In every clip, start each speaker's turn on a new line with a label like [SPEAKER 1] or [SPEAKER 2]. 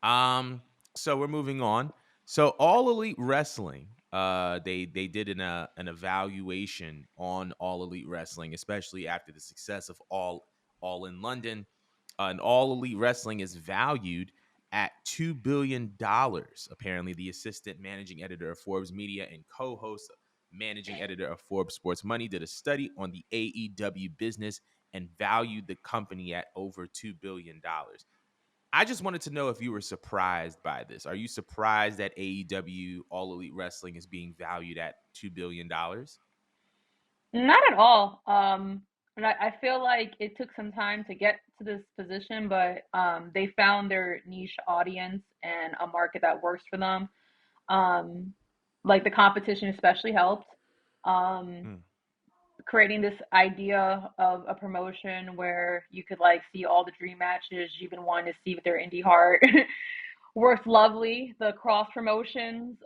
[SPEAKER 1] Um, so we're moving on. So All Elite Wrestling, they did an evaluation on All Elite Wrestling, especially after the success of All in London. And All Elite Wrestling is valued at $2 billion. Apparently, the assistant managing editor of Forbes Media and co-host, managing editor of Forbes Sports Money, did a study on the AEW business and valued the company at over $2 billion. I just wanted to know if you were surprised by this. Are you surprised that AEW All Elite Wrestling is being valued at $2 billion?
[SPEAKER 2] Not at all. And I feel like it took some time to get to this position, but they found their niche audience and a market that works for them. Um, like the competition especially helped. Um,
[SPEAKER 1] Mm,
[SPEAKER 2] Creating this idea of a promotion where you could like see all the dream matches you've been wanting to see with their indie heart worked lovely. The cross promotions,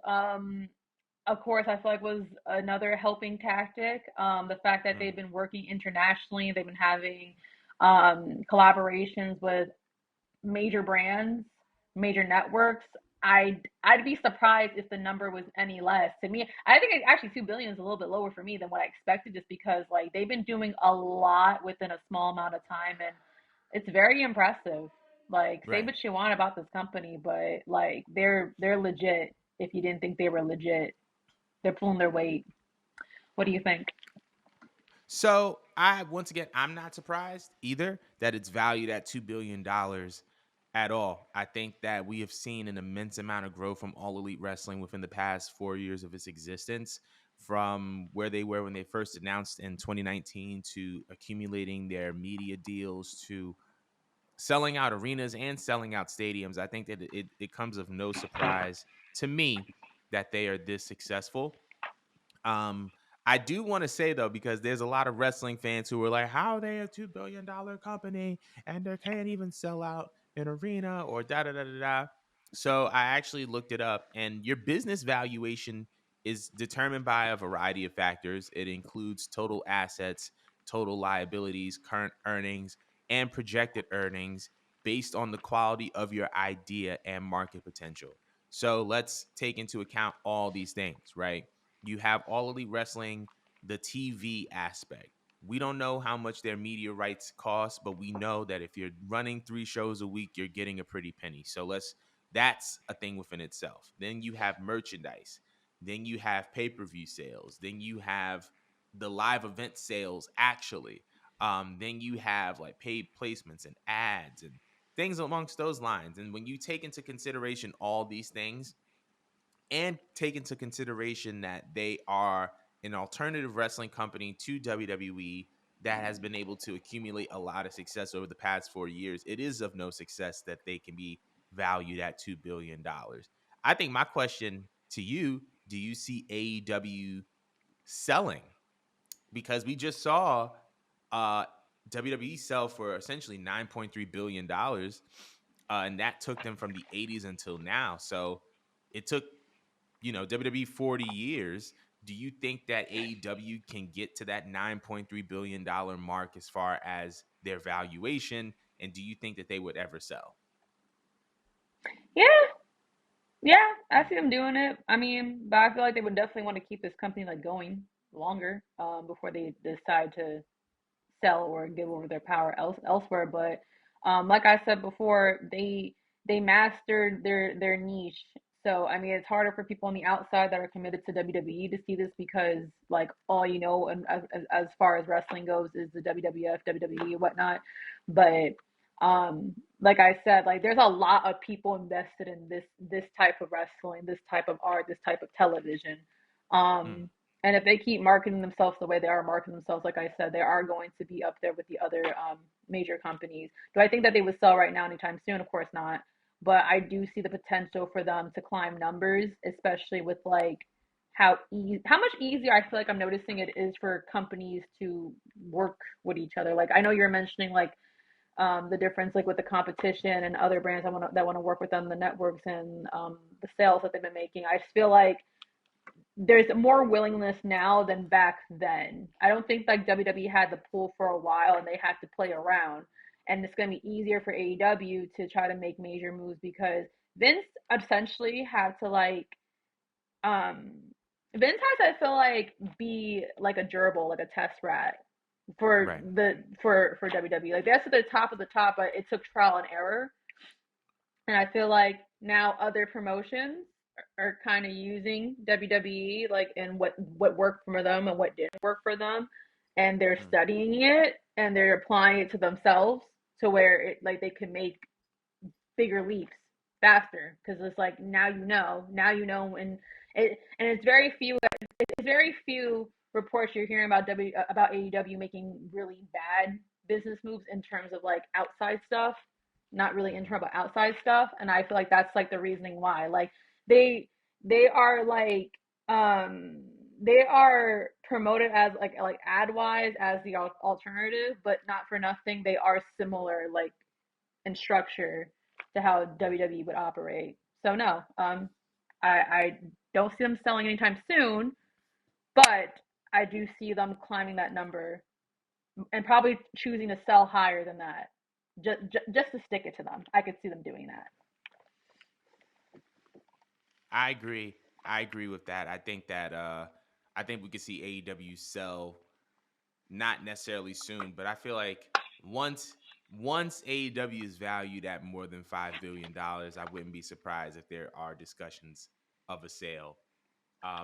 [SPEAKER 2] of course, I feel like was another helping tactic. The fact that
[SPEAKER 1] mm.
[SPEAKER 2] they've been working internationally, they've been having collaborations with major brands, major networks. I'd be surprised if the number was any less. To me, I think actually 2 billion is a little bit lower for me than what I expected, just because like they've been doing a lot within a small amount of time, and it's very impressive. Like say
[SPEAKER 1] Right.
[SPEAKER 2] what you want about this company, but like they're legit. If you didn't think they were legit, they're pulling their weight. What do you think?
[SPEAKER 1] So I once again, I'm not surprised either that it's valued at $2 billion at all. I think that we have seen an immense amount of growth from All Elite Wrestling within the past 4 years of its existence, from where they were when they first announced in 2019 to accumulating their media deals to selling out arenas and selling out stadiums. I think that it comes of no surprise to me that they are this successful. Um, I do want to say though, because there's a lot of wrestling fans who are like, "How are they a $2 billion company and they can't even sell out an arena or da da da da da?" So I actually looked it up, and your business valuation is determined by a variety of factors. It includes total assets, total liabilities, current earnings, and projected earnings based on the quality of your idea and market potential. So let's take into account all these things, right? You have All Elite Wrestling, the TV aspect. We don't know how much their media rights cost, but we know that if you're running 3 shows a week, you're getting a pretty penny. So that's a thing within itself. Then you have merchandise. Then you have pay-per-view sales. Then you have the live event sales actually. Then you have like paid placements and ads and things amongst those lines. And when you take into consideration all these things, and take into consideration that they are an alternative wrestling company to WWE that has been able to accumulate a lot of success over the past 4 years, it is of no success that they can be valued at $2 billion. I think my question to you: do you see AEW selling? Because we just saw uh, WWE sell for essentially $9.3 billion, and that took them from the '80s until now. So it took WWE 40 years. Do you think that AEW can get to that $9.3 billion mark as far as their valuation? And do you think that they would ever sell?
[SPEAKER 2] Yeah, yeah, I
[SPEAKER 1] Mm,
[SPEAKER 2] see them doing it. I mean, but I feel like they would definitely want to keep this company like going longer before they decide to sell or give over their power elsewhere. But like I said before, they mastered their niche. So I mean, it's harder for people on the outside that are committed to WWE to see this, because like all you know, and as far as wrestling goes, is the WWF, WWE, and whatnot. But like I said, like there's a lot of people invested in this type of wrestling, this type of art, this type of television.
[SPEAKER 1] mm,
[SPEAKER 2] Um, and if they keep marketing themselves the way they are marketing themselves, like I said, they are going to be up there with the other major companies. Do I think that they would sell right now anytime soon? Of course not. But I do see the potential for them to climb numbers, especially with like how much easier I feel like I'm noticing it is for companies to work with each other. Like I know you're mentioning like the difference like with the competition and other brands that want to work with them, the networks and the sales that they've been making. I just feel like there's more willingness now than back then. I don't think like WWE had the pull for a while and they had to play around. and it's going to be easier for AEW to try to make major moves because Vince essentially had to like um Vince has to feel like be like a gerbil, like a test rat
[SPEAKER 1] Right.
[SPEAKER 2] for WWE. Like that's at the top of the top, but it took trial and error. And I feel like now other promotions are kind of using WWE like and what worked for them and what didn't work for them, and they're
[SPEAKER 1] Mm,
[SPEAKER 2] studying it and they're applying it to themselves to where it like they can make bigger leaps faster because it's like now you know and it's very few reports you're hearing about about AEW making really bad business moves in terms of like outside stuff, not really
[SPEAKER 1] mhm.
[SPEAKER 2] internal but outside stuff, and I feel like that's like the reasoning why like they they are like um they are promoted as like ad wise as the alternative, but not for nothing they are similar like in structure to how
[SPEAKER 1] Right.
[SPEAKER 2] WWE would operate. So no, I don't see them selling anytime soon, but I do see them climbing that number and probably choosing to sell higher than that, just to stick it to them. I could see them doing that.
[SPEAKER 1] I agree. I agree with that. I think we could see AEW sell not necessarily soon, but I feel like once once AEW is valued at more than $5 billion, I wouldn't be surprised if there are discussions of a sale.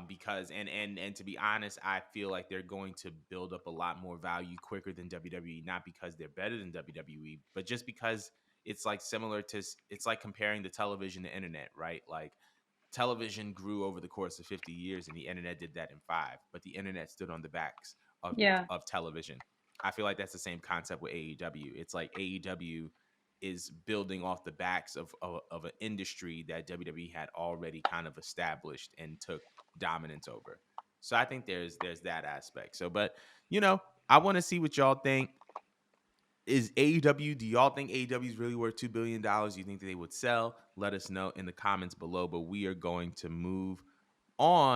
[SPEAKER 1] Because and to be honest, I feel like they're going to build up a lot more value quicker than WWE, not because they're better than WWE, but just because it's like it's like comparing the television to internet, right? Like television grew over the course of 50 years and the internet did that in 5, but the internet stood on the backs
[SPEAKER 2] Yeah,
[SPEAKER 1] of television. I feel like that's the same concept with AEW. It's like AEW is building off the backs of an industry that WWE had already kind of established and took dominance over. So I think there's that aspect. So but I want to see what y'all think. Is AEW, do y'all think AEW is really worth $2 billion? You think that they would sell? Let us know in the comments below. But we are going to move on